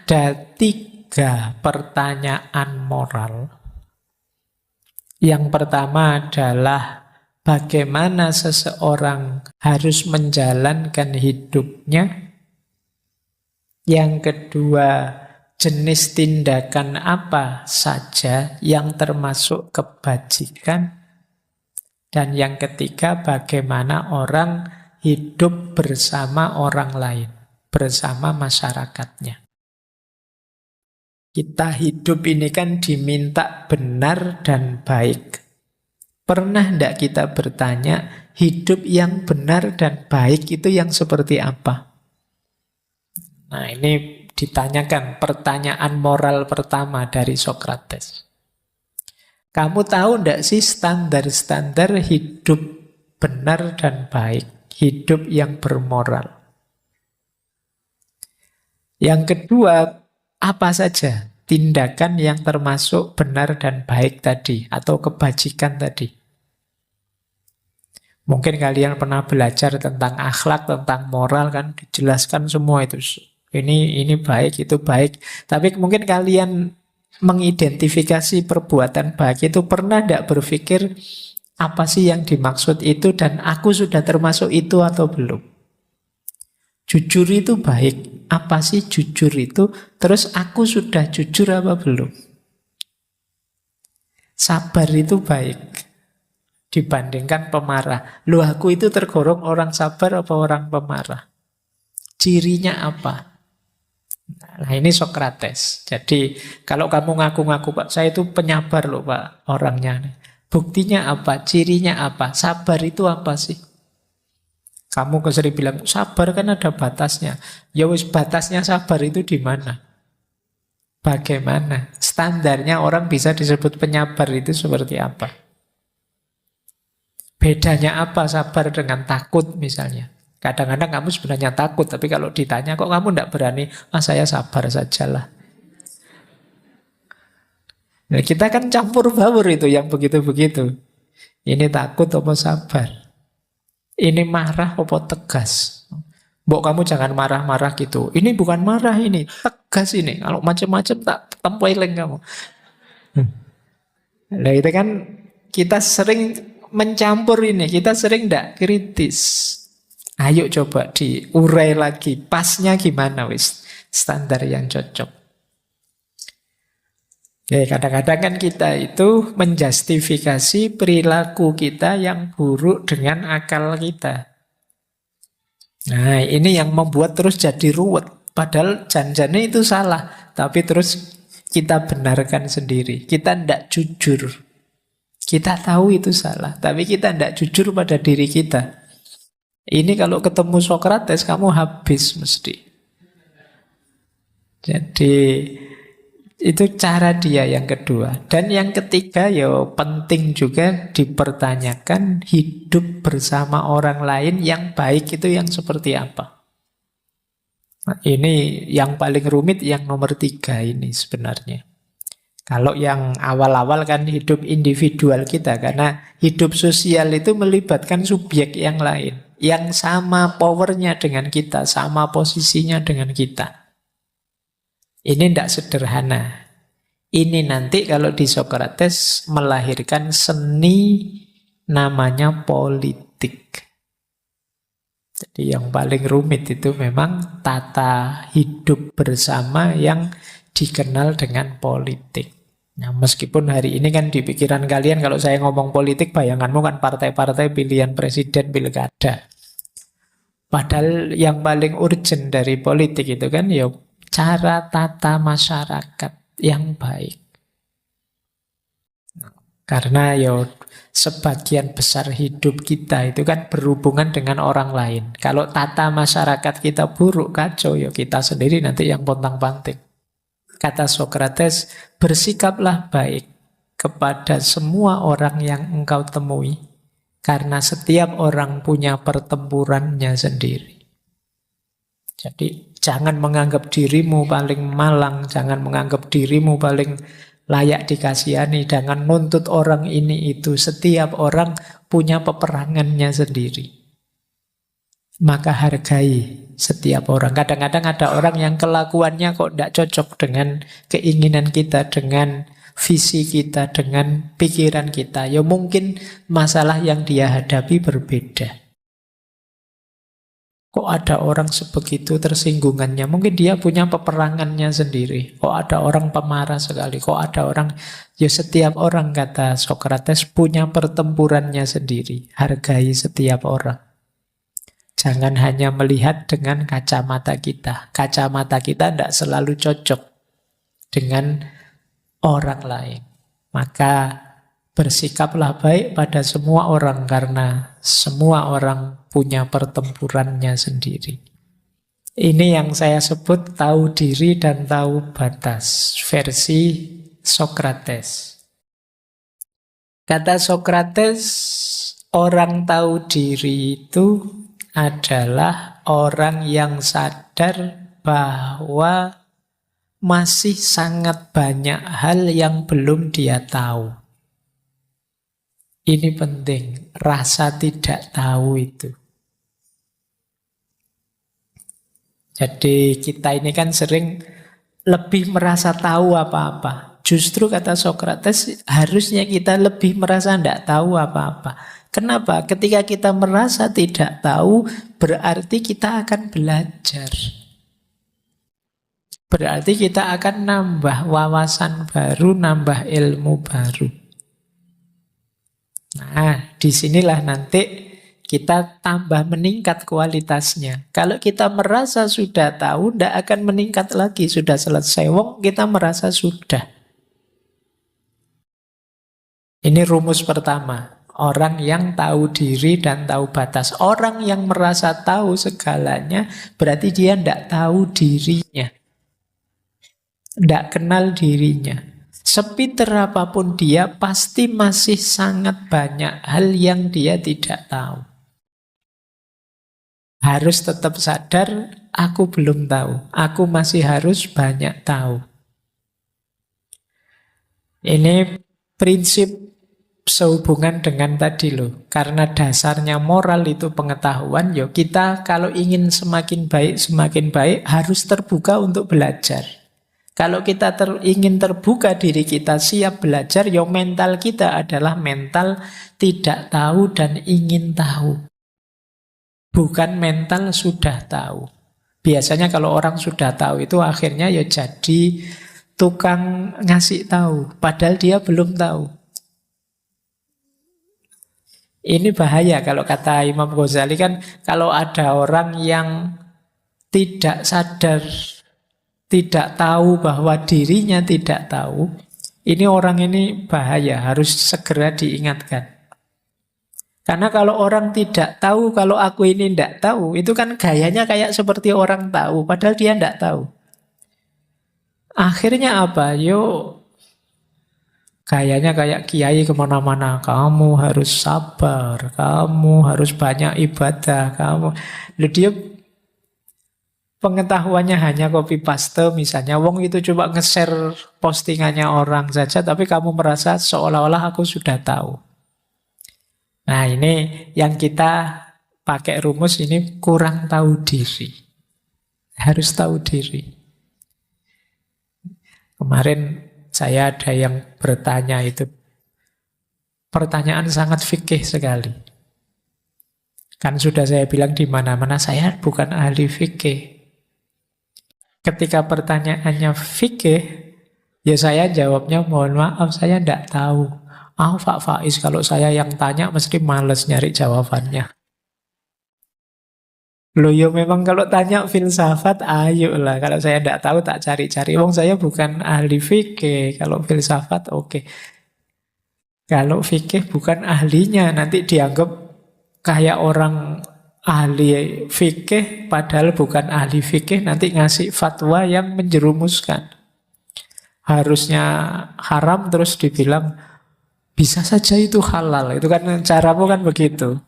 Ada 3 pertanyaan moral. Yang pertama adalah bagaimana seseorang harus menjalankan hidupnya. Yang kedua, jenis tindakan apa saja yang termasuk kebajikan. Dan yang ketiga, bagaimana orang hidup bersama orang lain, bersama masyarakatnya. Kita hidup ini kan diminta benar dan baik. Pernah tidak kita bertanya, hidup yang benar dan baik itu yang seperti apa? Nah, ini ditanyakan pertanyaan moral pertama dari Sokrates. Kamu tahu tidak sih standar-standar hidup benar dan baik, hidup yang bermoral? Yang kedua, apa saja tindakan yang termasuk benar dan baik tadi, atau kebajikan tadi? Mungkin kalian pernah belajar tentang akhlak, tentang moral, kan dijelaskan semua itu. Ini baik, itu baik. Tapi mungkin kalian mengidentifikasi perbuatan baik itu pernah tidak berpikir apa sih yang dimaksud itu dan aku sudah termasuk itu atau belum? Jujur itu baik. Apa sih jujur itu? Terus aku sudah jujur apa belum? Sabar itu baik dibandingkan pemarah. Loh, aku itu tergolong orang sabar apa orang pemarah? Cirinya apa? Nah, ini Sokrates. Jadi kalau kamu ngaku-ngaku, Pak, saya itu penyabar loh, Pak, orangnya. Buktinya apa? Cirinya apa? Sabar itu apa sih? Kamu sering bilang, sabar kan ada batasnya. Ya wis, batasnya sabar itu di mana? Bagaimana? Standarnya orang bisa disebut penyabar itu seperti apa? Bedanya apa sabar dengan takut misalnya? Kadang-kadang kamu sebenarnya takut, tapi kalau ditanya, kok kamu tidak berani? Saya sabar sajalah. Nah, kita kan campur baur itu yang begitu-begitu. Ini takut apa sabar? Ini marah apa tegas? Mbok, kamu jangan marah-marah gitu. Ini bukan marah, ini tegas ini. Kalau macam-macam tak tempeleng kamu. Nah, itu kan kita sering mencampur ini. Kita sering tidak kritis. Ayo coba diurai lagi, pasnya gimana wis, standar yang cocok. Oke, kadang-kadang kan kita itu menjustifikasi perilaku kita yang buruk dengan akal kita. Nah, ini yang membuat terus jadi ruwet. Padahal janjinya itu salah, tapi terus kita benarkan sendiri. Kita tidak jujur. Kita tahu itu salah, tapi kita tidak jujur pada diri kita. Ini kalau ketemu Sokrates, kamu habis mesti. Jadi itu cara dia yang kedua. Dan yang ketiga, ya penting juga dipertanyakan hidup bersama orang lain yang baik itu yang seperti apa. Nah, ini yang paling rumit, yang nomor 3 ini sebenarnya. Kalau yang awal-awal kan hidup individual kita, karena hidup sosial itu melibatkan subjek yang lain, yang sama powernya dengan kita, sama posisinya dengan kita. Ini tidak sederhana. Ini nanti kalau di Sokrates melahirkan seni namanya politik. Jadi yang paling rumit itu memang tata hidup bersama yang dikenal dengan politik. Nah, meskipun hari ini kan di pikiran kalian kalau saya ngomong politik, bayanganmu kan partai-partai pilihan presiden, pilkada. Padahal yang paling urgent dari politik itu kan ya cara tata masyarakat yang baik. Karena ya sebagian besar hidup kita itu kan berhubungan dengan orang lain. Kalau tata masyarakat kita buruk, kacau, ya kita sendiri nanti yang pontang-panting. Kata Sokrates, bersikaplah baik kepada semua orang yang engkau temui, karena setiap orang punya pertempurannya sendiri. Jadi jangan menganggap dirimu paling malang, jangan menganggap dirimu paling layak dikasihani, jangan nuntut orang ini itu. Setiap orang punya peperangannya sendiri. maka hargai setiap orang. Kadang-kadang ada orang yang kelakuannya kok tidak cocok dengan keinginan kita, dengan visi kita, dengan pikiran kita. Ya mungkin masalah yang dia hadapi berbeda. Kok ada orang sebegitu tersinggungannya? Mungkin dia punya peperangannya sendiri. Kok ada orang pemarah sekali? Kok ada orang... Ya setiap orang, kata Sokrates, punya pertempurannya sendiri. Hargai setiap orang. Jangan hanya melihat dengan kacamata kita. Kacamata kita tidak selalu cocok dengan orang lain. Maka bersikaplah baik pada semua orang karena semua orang punya pertempurannya sendiri. Ini yang saya sebut tahu diri dan tahu batas, versi Sokrates. Kata Sokrates, orang tahu diri itu adalah orang yang sadar bahwa masih sangat banyak hal yang belum dia tahu. Ini penting, rasa tidak tahu itu. Jadi kita ini kan sering lebih merasa tahu apa-apa. Justru kata Sokrates, harusnya kita lebih merasa tidak tahu apa-apa. Kenapa? Ketika kita merasa tidak tahu, berarti kita akan belajar. Berarti kita akan nambah wawasan baru, nambah ilmu baru. Nah, disinilah nanti kita tambah meningkat kualitasnya. Kalau kita merasa sudah tahu, tidak akan meningkat lagi. Sudah selesai, wong kita merasa sudah. Ini rumus pertama. Orang yang tahu diri dan tahu batas. Orang yang merasa tahu segalanya, berarti dia tidak tahu dirinya. Tidak kenal dirinya. Sepinter apapun dia, pasti masih sangat banyak hal yang dia tidak tahu. Harus tetap sadar, aku belum tahu. Aku masih harus banyak tahu. Ini prinsip sehubungan dengan tadi loh. Karena dasarnya moral itu pengetahuan, yo kita kalau ingin semakin baik, harus terbuka untuk belajar. Kalau kita ingin terbuka diri kita, siap belajar, ya mental kita adalah mental tidak tahu dan ingin tahu. Bukan mental sudah tahu. Biasanya kalau orang sudah tahu itu akhirnya ya jadi tukang ngasih tahu, padahal dia belum tahu. Ini bahaya kalau kata Imam Ghazali kan, kalau ada orang yang tidak sadar, tidak tahu bahwa dirinya tidak tahu, ini orang ini bahaya, harus segera diingatkan. Karena kalau orang tidak tahu, kalau aku ini tidak tahu, itu kan gayanya kayak seperti orang tahu, padahal dia tidak tahu. Akhirnya apa? Gayanya kayak kiai kemana-mana, kamu harus sabar, kamu harus banyak ibadah, dia pengetahuannya hanya copy paste misalnya. Wong itu coba nge-share postingannya orang saja, tapi kamu merasa seolah-olah aku sudah tahu. Nah ini yang kita pakai rumus ini kurang tahu diri. Harus tahu diri. Kemarin saya ada yang bertanya itu. Pertanyaan sangat fikih sekali. Kan sudah saya bilang di mana-mana saya bukan ahli fikih. Ketika pertanyaannya fikih, ya saya jawabnya mohon maaf saya tidak tahu. Pak Faiz, kalau saya yang tanya mesti males nyari jawabannya. Loh ya memang kalau tanya filsafat, ayo lah. Kalau saya tidak tahu tak cari-cari. Wong saya bukan ahli fikih. Kalau filsafat oke. Kalau fikih bukan ahlinya, nanti dianggap kayak orang ahli fikih, padahal bukan ahli fikih, nanti ngasih fatwa yang menjerumuskan. Harusnya haram terus dibilang, bisa saja itu halal. Itu kan caramu kan begitu.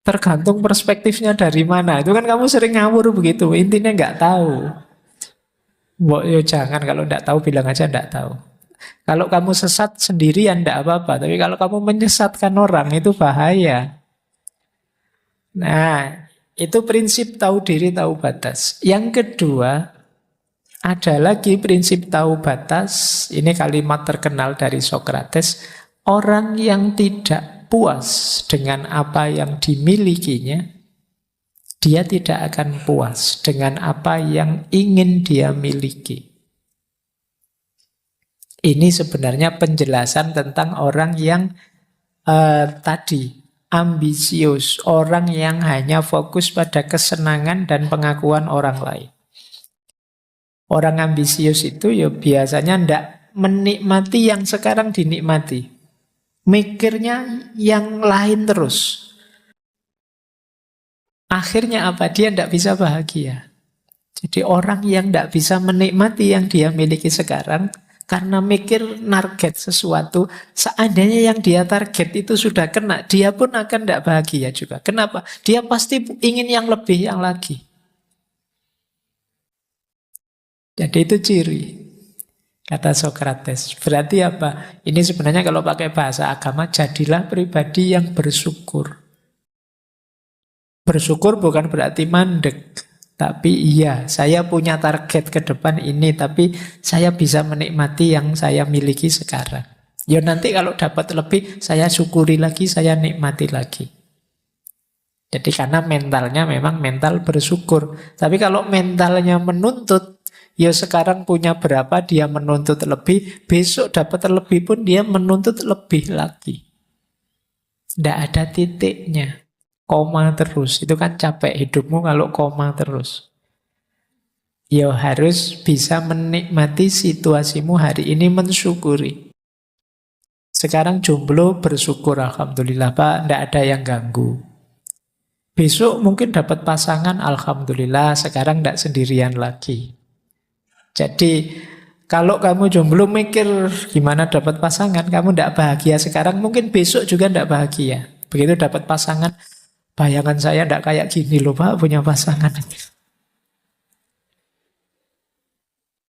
Tergantung perspektifnya dari mana. Itu kan kamu sering ngawur begitu. Intinya nggak tahu. Yo jangan, kalau nggak tahu bilang aja nggak tahu. Kalau kamu sesat sendirian nggak apa-apa. Tapi kalau kamu menyesatkan orang itu bahaya. Nah, Itu prinsip tahu diri, tahu batas. Yang kedua, ada lagi prinsip tahu batas. Ini kalimat terkenal dari Sokrates. Orang yang tidak puas dengan apa yang dimilikinya, dia tidak akan puas dengan apa yang ingin dia miliki. Ini sebenarnya penjelasan tentang orang yang tadi, ambisius. Orang yang hanya fokus pada kesenangan dan pengakuan orang lain. Orang ambisius itu ya biasanya tidak menikmati yang sekarang dinikmati. Mikirnya yang lain terus. Akhirnya apa? Dia tidak bisa bahagia. Jadi orang yang tidak bisa menikmati yang dia miliki sekarang, karena mikir target sesuatu, seandainya yang dia target itu sudah kena, dia pun akan tidak bahagia juga. Kenapa? Dia pasti ingin yang lebih, yang lagi. Jadi itu ciri, kata Sokrates. Berarti apa? Ini sebenarnya kalau pakai bahasa agama, jadilah pribadi yang bersyukur. Bersyukur bukan berarti mandek. Tapi iya, saya punya target ke depan ini, tapi saya bisa menikmati yang saya miliki sekarang. Ya nanti kalau dapat lebih, saya syukuri lagi, saya nikmati lagi. Jadi karena mentalnya memang mental bersyukur. Tapi kalau mentalnya menuntut, ya sekarang punya berapa, dia menuntut lebih, besok dapat lebih pun dia menuntut lebih lagi. Tidak ada titiknya. Koma terus, itu kan capek hidupmu kalau koma terus. Ya harus bisa menikmati situasimu hari ini, mensyukuri. Sekarang jomblo bersyukur, alhamdulillah Pak, tidak ada yang ganggu. Besok mungkin dapat pasangan, alhamdulillah, sekarang tidak sendirian lagi. Jadi kalau kamu jomblo mikir gimana dapat pasangan, kamu tidak bahagia sekarang, mungkin besok juga tidak bahagia. Begitu dapat pasangan, bayangan saya tidak kayak gini loh Pak, punya pasangan.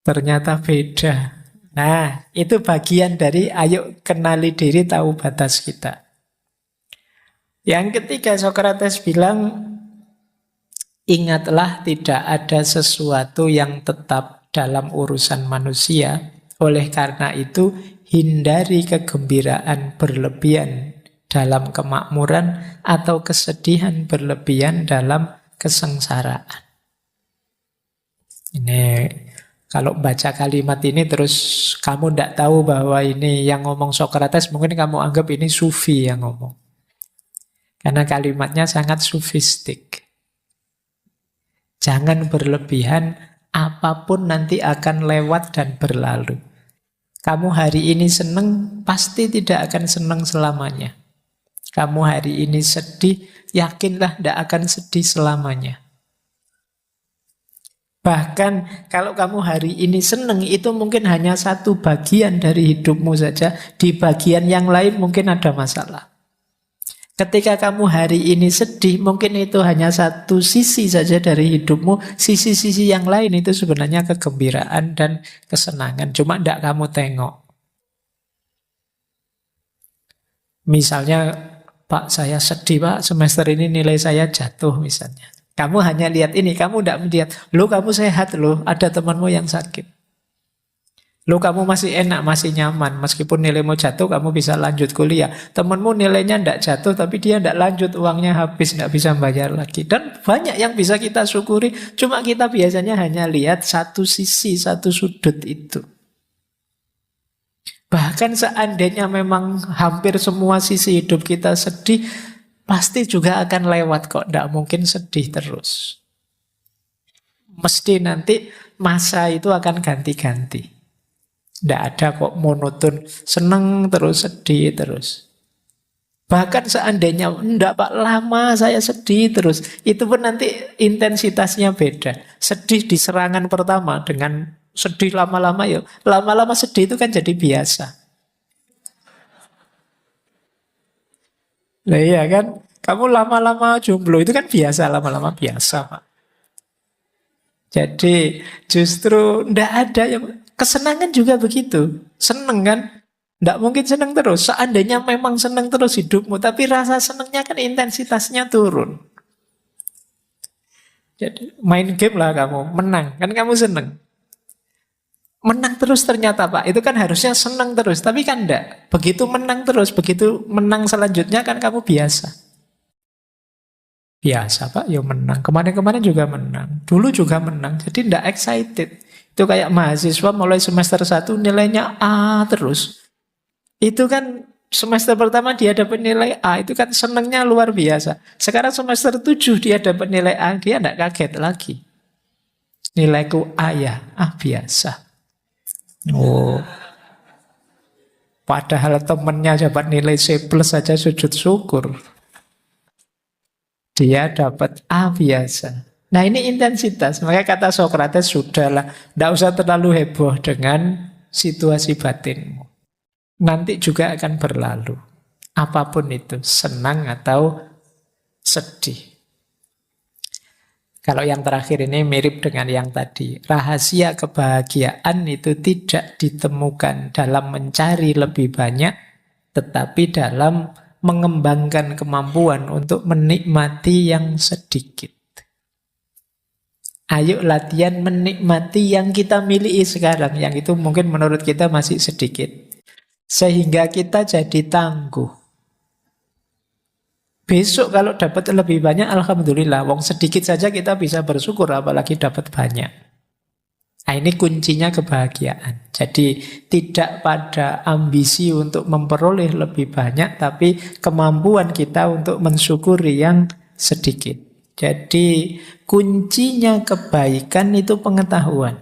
Ternyata beda. Nah, itu bagian dari ayo kenali diri, tahu batas kita. Yang ketiga, Sokrates bilang, ingatlah tidak ada sesuatu yang tetap dalam urusan manusia. Oleh karena itu, hindari kegembiraan berlebihan dalam kemakmuran atau kesedihan berlebihan dalam kesengsaraan. Ini kalau baca kalimat ini terus kamu tidak tahu bahwa ini yang ngomong Sokrates, mungkin kamu anggap ini sufi yang ngomong. Karena kalimatnya sangat sufistik. Jangan berlebihan, apapun nanti akan lewat dan berlalu. Kamu hari ini senang, pasti tidak akan senang selamanya. Kamu hari ini sedih, yakinlah tidak akan sedih selamanya. Bahkan kalau kamu hari ini senang, itu mungkin hanya satu bagian dari hidupmu saja. Di bagian yang lain mungkin ada masalah. Ketika kamu hari ini sedih, mungkin itu hanya satu sisi saja dari hidupmu. Sisi-sisi yang lain itu sebenarnya kegembiraan dan kesenangan. Cuma tidak kamu tengok. Misalnya, Pak saya sedih Pak, semester ini nilai saya jatuh misalnya. Kamu hanya lihat ini, kamu tidak melihat, loh kamu sehat loh, ada temanmu yang sakit. Loh kamu masih enak, masih nyaman, meskipun nilaimu jatuh kamu bisa lanjut kuliah. Temanmu nilainya tidak jatuh, tapi dia tidak lanjut, uangnya habis, tidak bisa bayar lagi. Dan banyak yang bisa kita syukuri, cuma kita biasanya hanya lihat satu sisi, satu sudut itu. Bahkan seandainya memang hampir semua sisi hidup kita sedih, pasti juga akan lewat kok, tidak mungkin sedih terus. Mesti nanti masa itu akan ganti-ganti. Tidak ada kok monoton, senang terus, sedih terus. Bahkan seandainya, enggak Pak, lama saya sedih terus, itu pun nanti intensitasnya beda. Sedih di serangan pertama dengan sedih lama-lama, ya lama-lama sedih itu kan jadi biasa. Nah iya kan, kamu lama-lama jomblo itu kan biasa, lama-lama biasa Pak. Jadi justru ndak ada yang kesenangan juga begitu, seneng kan? Ndak mungkin seneng terus. Seandainya memang seneng terus hidupmu, tapi rasa senengnya kan intensitasnya turun. Jadi main game lah kamu, menang. Kan kamu seneng. Menang terus ternyata Pak, itu kan harusnya senang terus. Tapi kan enggak. Begitu menang terus, begitu menang selanjutnya kan kamu biasa. Biasa Pak, ya menang. Kemarin-kemarin juga menang. Dulu juga menang, jadi enggak excited. Itu kayak mahasiswa mulai semester 1 nilainya A terus. Itu kan semester pertama dia dapat nilai A, itu kan senangnya luar biasa. Sekarang semester 7 dia dapat nilai A, dia enggak kaget lagi. Nilaiku A ya, biasa. Oh, padahal temennya dapat nilai C plus saja sujud syukur. Dia dapat A biasa. Nah ini intensitas. Makanya kata Sokrates, sudahlah, tidak usah terlalu heboh dengan situasi batinmu. Nanti juga akan berlalu. Apapun itu, senang atau sedih. Kalau yang terakhir ini mirip dengan yang tadi. Rahasia kebahagiaan itu tidak ditemukan dalam mencari lebih banyak, tetapi dalam mengembangkan kemampuan untuk menikmati yang sedikit. Ayo latihan menikmati yang kita miliki sekarang, yang itu mungkin menurut kita masih sedikit. Sehingga kita jadi tangguh. Besok kalau dapat lebih banyak, alhamdulillah. Wong sedikit saja kita bisa bersyukur, apalagi dapat banyak. Nah, ini kuncinya kebahagiaan. Jadi tidak pada ambisi untuk memperoleh lebih banyak, tapi kemampuan kita untuk mensyukuri yang sedikit. Jadi kuncinya kebaikan itu pengetahuan.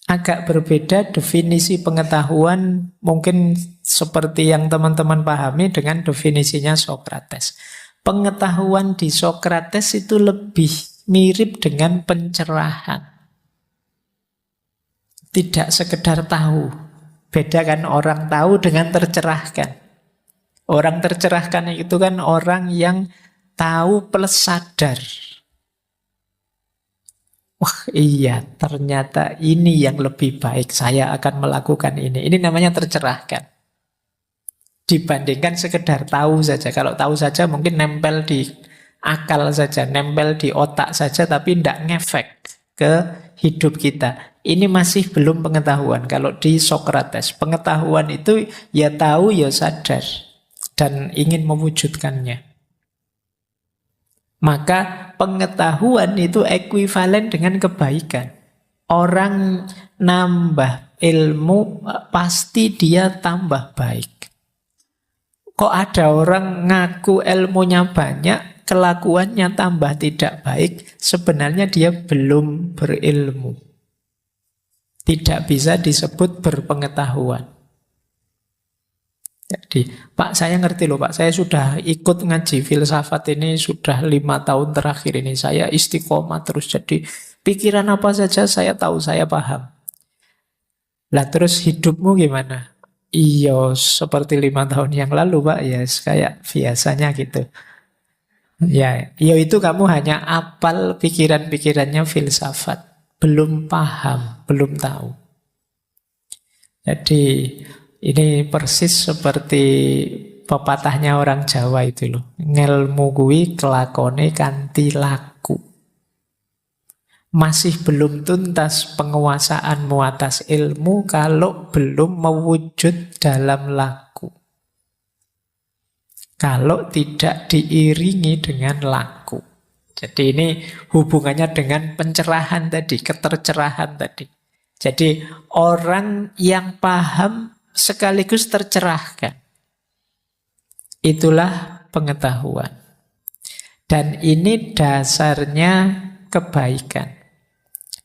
Agak berbeda definisi pengetahuan mungkin seperti yang teman-teman pahami dengan definisinya Sokrates. Pengetahuan di Sokrates itu lebih mirip dengan pencerahan. Tidak sekedar tahu. Beda kan orang tahu dengan tercerahkan. Orang tercerahkan itu kan orang yang tahu plus sadar. Wah iya, ternyata ini yang lebih baik. Saya akan melakukan ini. Ini namanya tercerahkan. Dibandingkan sekedar tahu saja. Kalau tahu saja mungkin nempel di akal saja, nempel di otak saja, tapi tidak ngefek ke hidup kita. Ini masih belum pengetahuan. Kalau di Sokrates, pengetahuan itu ya tahu, ya sadar. Dan ingin mewujudkannya. Maka pengetahuan itu ekuivalen dengan kebaikan. Orang nambah ilmu, pasti dia tambah baik. Kok ada orang ngaku ilmunya banyak, kelakuannya tambah tidak baik, sebenarnya dia belum berilmu. Tidak bisa disebut berpengetahuan. Jadi, Pak saya ngerti loh Pak, saya sudah ikut ngaji filsafat ini sudah 5 tahun terakhir ini. Saya istiqomah terus, jadi pikiran apa saja saya tahu, saya paham. Lah terus hidupmu gimana? Iya, seperti 5 tahun yang lalu Pak, ya kayak biasanya gitu. Ya, itu kamu hanya apal pikiran-pikirannya filsafat. Belum paham, belum tahu. Jadi ini persis seperti pepatahnya orang Jawa itu loh. Ngelmu kuwi kelakone kanthi laku. Masih belum tuntas penguasaanmu atas ilmu kalau belum mewujud dalam laku. Kalau tidak diiringi dengan laku. Jadi ini hubungannya dengan pencerahan tadi, ketercerahan tadi. Jadi orang yang paham sekaligus tercerahkan. Itulah pengetahuan. Dan ini dasarnya kebaikan.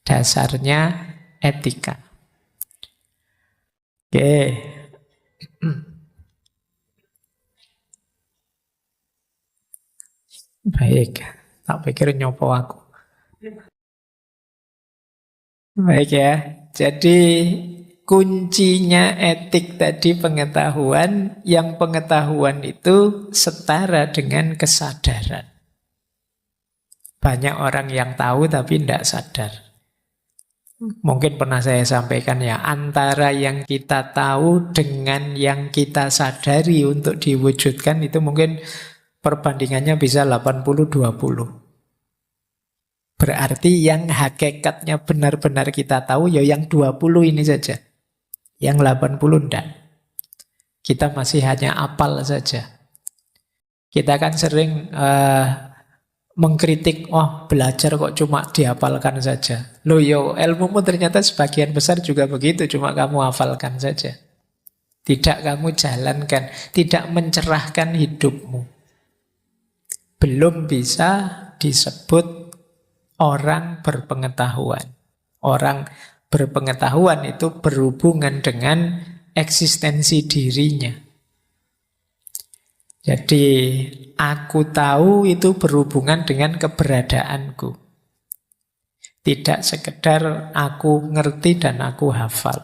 Dasarnya etika. Oke. Baik. Tak pikir nyopo aku. Baik ya. Jadi kuncinya etik tadi pengetahuan, yang pengetahuan itu setara dengan kesadaran. Banyak orang yang tahu tapi tidak sadar. Mungkin pernah saya sampaikan ya, antara yang kita tahu dengan yang kita sadari untuk diwujudkan itu mungkin perbandingannya bisa 80-20. Berarti yang hakikatnya benar-benar kita tahu ya yang 20 ini saja. Yang 80 enggak. Kita masih hanya apal saja. Kita kan sering mengkritik, oh belajar kok cuma dihafalkan saja. Loh yo, ilmumu ternyata sebagian besar juga begitu, cuma kamu hafalkan saja. Tidak kamu jalankan, tidak mencerahkan hidupmu. Belum bisa disebut orang berpengetahuan. Orang berpengetahuan itu berhubungan dengan eksistensi dirinya. Jadi aku tahu itu berhubungan dengan keberadaanku. Tidak sekedar aku ngerti dan aku hafal.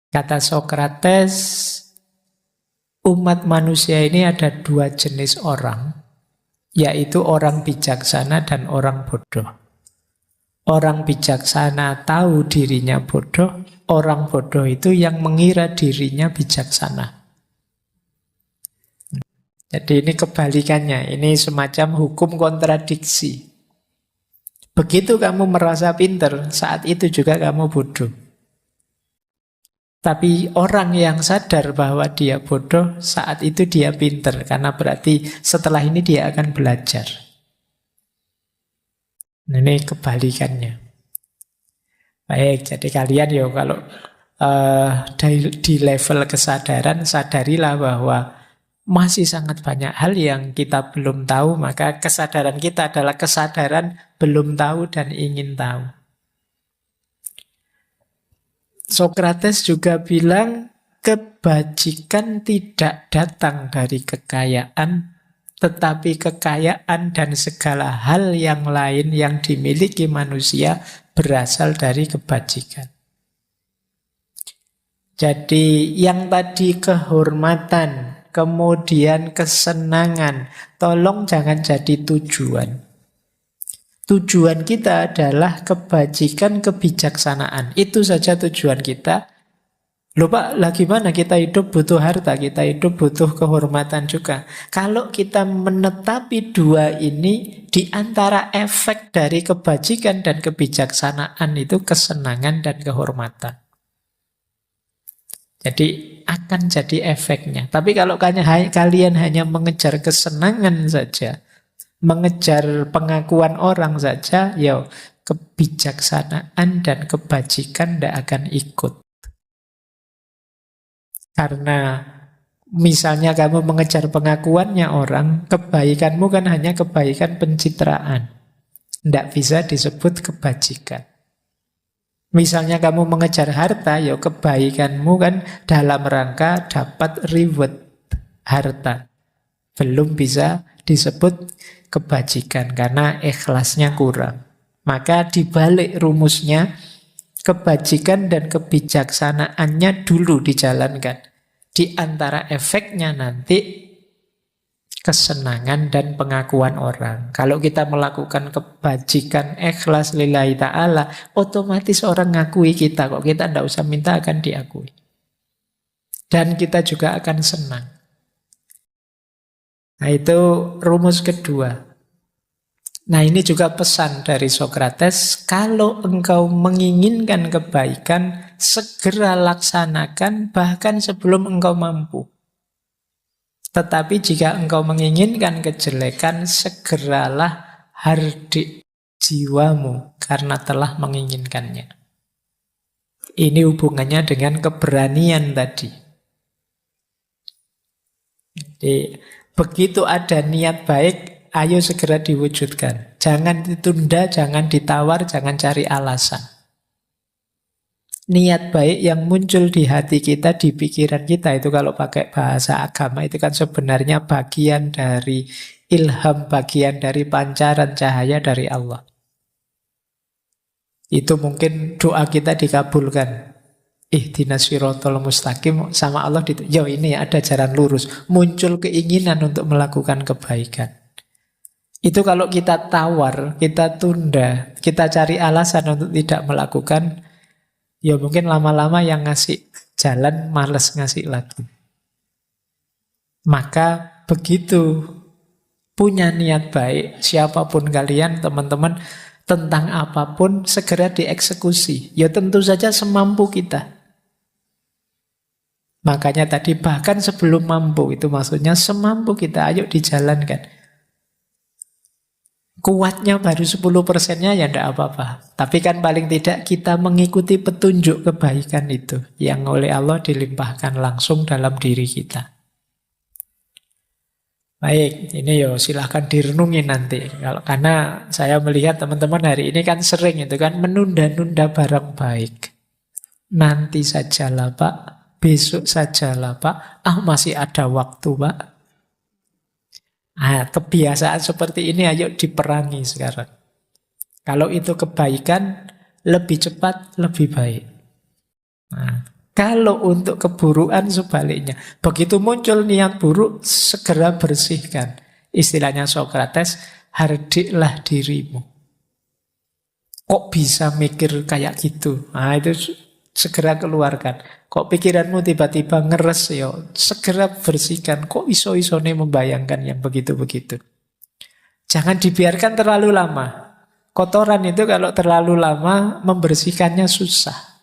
Kata Sokrates, umat manusia ini ada dua jenis orang, yaitu orang bijaksana dan orang bodoh. Orang bijaksana tahu dirinya bodoh, orang bodoh itu yang mengira dirinya bijaksana. Jadi ini kebalikannya, ini semacam hukum kontradiksi. Begitu kamu merasa pintar, saat itu juga kamu bodoh. Tapi orang yang sadar bahwa dia bodoh, saat itu dia pintar. Karena berarti setelah ini dia akan belajar. Ini kebalikannya. Baik, jadi kalian ya kalau di level kesadaran, sadarilah bahwa masih sangat banyak hal yang kita belum tahu, maka kesadaran kita adalah kesadaran belum tahu dan ingin tahu. Sokrates juga bilang kebajikan tidak datang dari kekayaan, tetapi kekayaan dan segala hal yang lain yang dimiliki manusia berasal dari kebajikan. Jadi yang tadi kehormatan, kemudian kesenangan, tolong jangan jadi tujuan. Tujuan kita adalah kebajikan, kebijaksanaan. Itu saja tujuan kita. Loh Pak, lah gimana kita hidup butuh harta, kita hidup butuh kehormatan juga. Kalau kita menetapi dua ini, di antara efek dari kebajikan dan kebijaksanaan itu kesenangan dan kehormatan. Jadi akan jadi efeknya. Tapi kalau kalian hanya mengejar kesenangan saja, mengejar pengakuan orang saja, ya kebijaksanaan dan kebajikan tidak akan ikut. Karena misalnya kamu mengejar pengakuannya orang, kebaikanmu kan hanya kebaikan pencitraan. Tidak bisa disebut kebajikan. Misalnya kamu mengejar harta, ya kebaikanmu kan dalam rangka dapat reward harta. Belum bisa disebut kebajikan karena ikhlasnya kurang. Maka dibalik rumusnya, kebajikan dan kebijaksanaannya dulu dijalankan. Di antara efeknya nanti kesenangan dan pengakuan orang. Kalau kita melakukan kebajikan ikhlas lillahi ta'ala, otomatis orang ngakui kita kok. Kita tidak usah minta, akan diakui. Dan kita juga akan senang. Nah itu rumus kedua. Nah ini juga pesan dari Sokrates, kalau engkau menginginkan kebaikan, segera laksanakan bahkan sebelum engkau mampu. Tetapi jika engkau menginginkan kejelekan, segeralah hardik jiwamu karena telah menginginkannya. Ini hubungannya dengan keberanian tadi. Jadi, begitu ada niat baik, ayo segera diwujudkan. Jangan ditunda, jangan ditawar, jangan cari alasan. Niat baik yang muncul di hati kita, di pikiran kita, itu kalau pakai bahasa agama, itu kan sebenarnya bagian dari ilham, bagian dari pancaran cahaya dari Allah. Itu mungkin doa kita dikabulkan. Ihdinas siratal mustaqim, sama Allah yo ini ada jalan lurus. Muncul keinginan untuk melakukan kebaikan. Itu kalau kita tawar, kita tunda, kita cari alasan untuk tidak melakukan, ya mungkin lama-lama yang ngasih jalan malas ngasih lagi. Maka begitu punya niat baik, siapapun kalian, teman-teman, tentang apapun, segera dieksekusi. Ya tentu saja semampu kita. Makanya tadi bahkan sebelum mampu, itu maksudnya semampu kita, ayo dijalankan. Kuatnya baru 10%-nya ya tidak apa-apa. Tapi kan paling tidak kita mengikuti petunjuk kebaikan itu yang oleh Allah dilimpahkan langsung dalam diri kita. Baik, ini yo silahkan direnungi nanti. Karena saya melihat teman-teman hari ini kan sering itu kan menunda-nunda barang baik. Nanti sajalah Pak, besok sajalah Pak, masih ada waktu Pak. Kebiasaan seperti ini ayo diperangi sekarang. Kalau itu kebaikan, lebih cepat, lebih baik. Kalau untuk keburukan sebaliknya, begitu muncul niat buruk, segera bersihkan. Istilahnya Sokrates, hardiklah dirimu. Kok bisa mikir kayak gitu? Itu segera keluarkan. Kok pikiranmu tiba-tiba ngeres ya? Segera bersihkan. Kok iso-isone membayangkan yang begitu-begitu? Jangan dibiarkan terlalu lama. Kotoran itu kalau terlalu lama membersihkannya susah.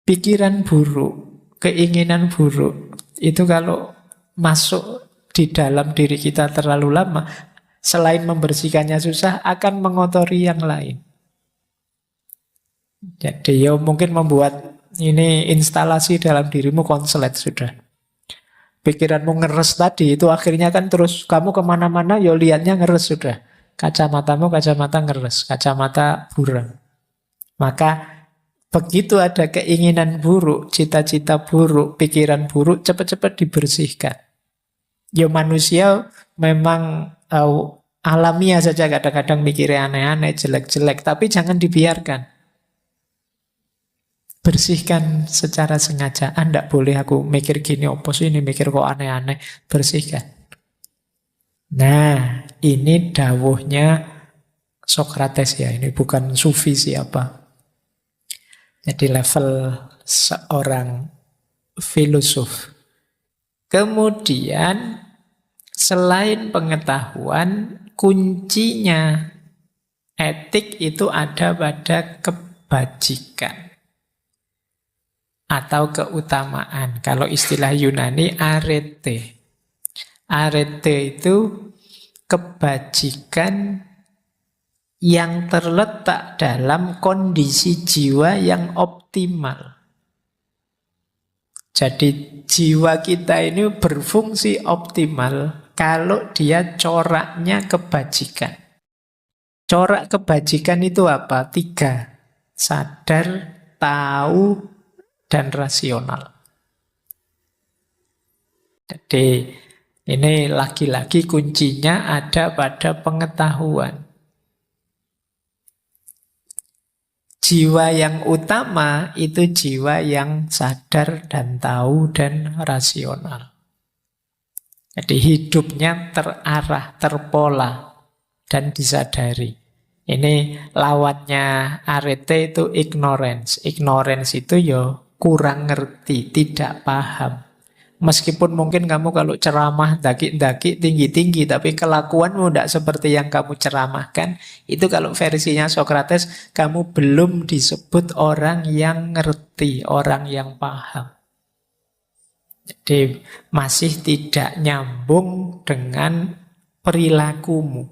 Pikiran buruk, keinginan buruk, itu kalau masuk di dalam diri kita terlalu lama, selain membersihkannya susah, akan mengotori yang lain. Jadi ya mungkin membuat ini instalasi dalam dirimu konslet sudah. Pikiranmu ngeres tadi, itu akhirnya kan terus kamu kemana-mana, ya lihatnya ngeres sudah. Kacamatamu kacamata ngeres, kacamata buram. Maka begitu ada keinginan buruk, cita-cita buruk, pikiran buruk, cepat-cepat dibersihkan. Ya manusia memang alamiah saja kadang-kadang mikirnya aneh-aneh, jelek-jelek, tapi jangan dibiarkan. Bersihkan secara sengaja. Tidak boleh aku mikir gini, opos ini mikir kok aneh-aneh. Bersihkan. Nah, ini dawuhnya Sokrates ya. Ini bukan sufi siapa. Jadi level seorang filosof. Kemudian selain pengetahuan, kuncinya etik itu ada pada kebajikan atau keutamaan. Kalau istilah Yunani arete. Arete itu kebajikan yang terletak dalam kondisi jiwa yang optimal. Jadi jiwa kita ini berfungsi optimal kalau dia coraknya kebajikan. Corak kebajikan itu apa? 3. Sadar, tahu, dan rasional. Jadi ini lagi-lagi kuncinya ada pada pengetahuan. Jiwa yang utama itu jiwa yang sadar dan tahu dan rasional. Jadi hidupnya terarah, terpola, dan disadari. Ini lawannya arete itu ignorance. Ignorance itu ya kurang ngerti, tidak paham. Meskipun mungkin kamu kalau ceramah daki-daki tinggi-tinggi, tapi kelakuanmu tidak seperti yang kamu ceramahkan, itu kalau versinya Sokrates, kamu belum disebut orang yang ngerti, orang yang paham. Jadi masih tidak nyambung dengan perilakumu.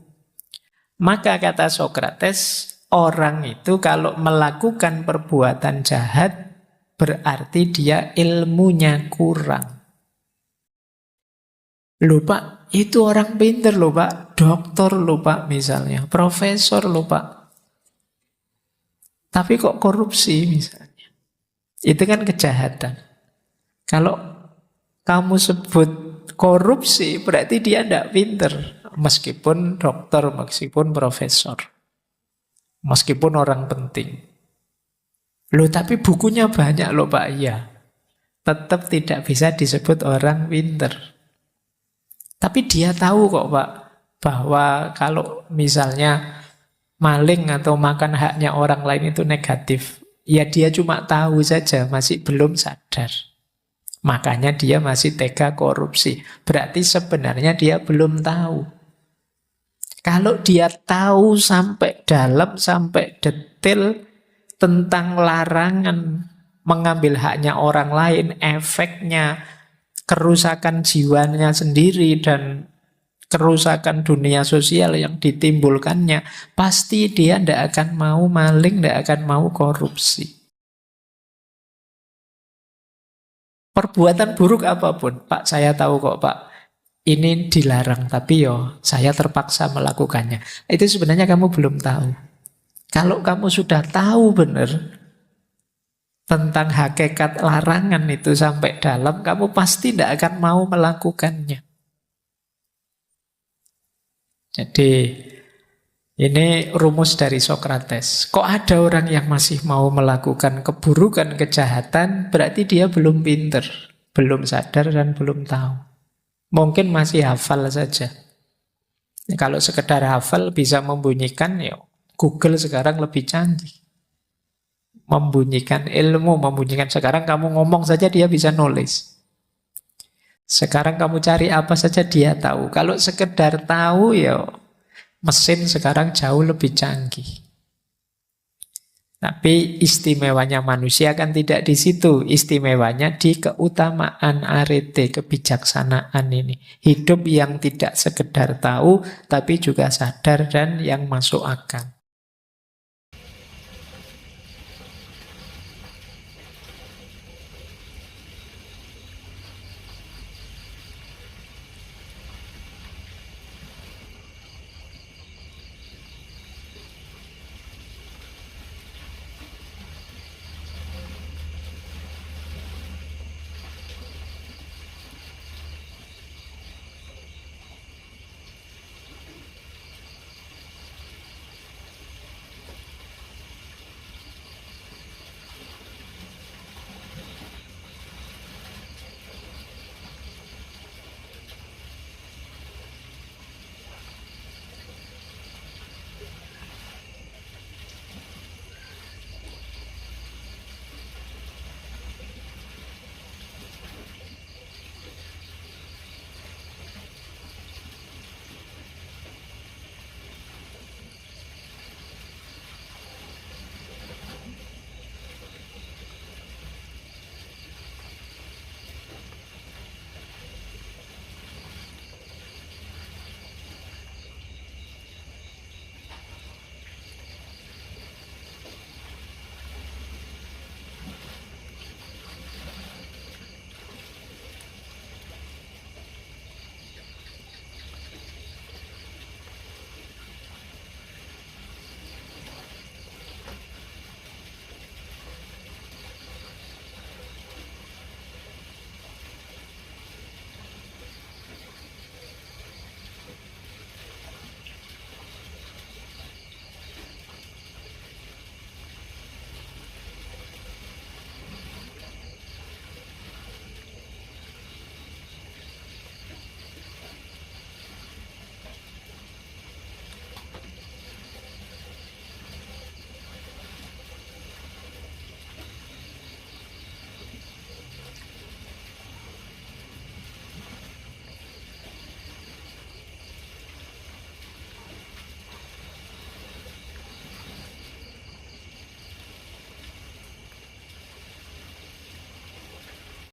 Maka kata Sokrates, orang itu kalau melakukan perbuatan jahat, berarti dia ilmunya kurang. Loh Pak, itu orang pinter loh Pak, doktor loh Pak misalnya, profesor loh Pak. Tapi kok korupsi misalnya. Itu kan kejahatan. Kalau kamu sebut korupsi, berarti dia tidak pinter. Meskipun dokter, meskipun profesor. Meskipun orang penting. Loh tapi bukunya banyak loh Pak, iya. Tetap tidak bisa disebut orang pinter. Tapi dia tahu kok Pak, bahwa kalau misalnya maling atau makan haknya orang lain itu negatif. Ya dia cuma tahu saja, masih belum sadar. Makanya dia masih tega korupsi. Berarti sebenarnya dia belum tahu. Kalau dia tahu sampai dalam, sampai detail tentang larangan mengambil haknya orang lain, efeknya, kerusakan jiwanya sendiri, dan kerusakan dunia sosial yang ditimbulkannya, pasti dia tidak akan mau maling, tidak akan mau korupsi. Perbuatan buruk apapun, Pak, saya tahu kok, Pak, ini dilarang, tapi saya terpaksa melakukannya. Itu sebenarnya kamu belum tahu. Kalau kamu sudah tahu benar tentang hakikat larangan itu sampai dalam, kamu pasti tidak akan mau melakukannya. Jadi ini rumus dari Sokrates. Kok ada orang yang masih mau melakukan keburukan, kejahatan, berarti dia belum pinter, belum sadar, dan belum tahu. Mungkin masih hafal saja. Kalau sekedar hafal bisa membunyikan, Google sekarang lebih canggih. Membunyikan ilmu, membunyikan sekarang kamu ngomong saja dia bisa nulis. Sekarang kamu cari apa saja dia tahu. Kalau sekedar tahu mesin sekarang jauh lebih canggih. Tapi istimewanya manusia kan tidak di situ. Istimewanya di keutamaan arete, kebijaksanaan ini. Hidup yang tidak sekedar tahu, tapi juga sadar dan yang masuk akal.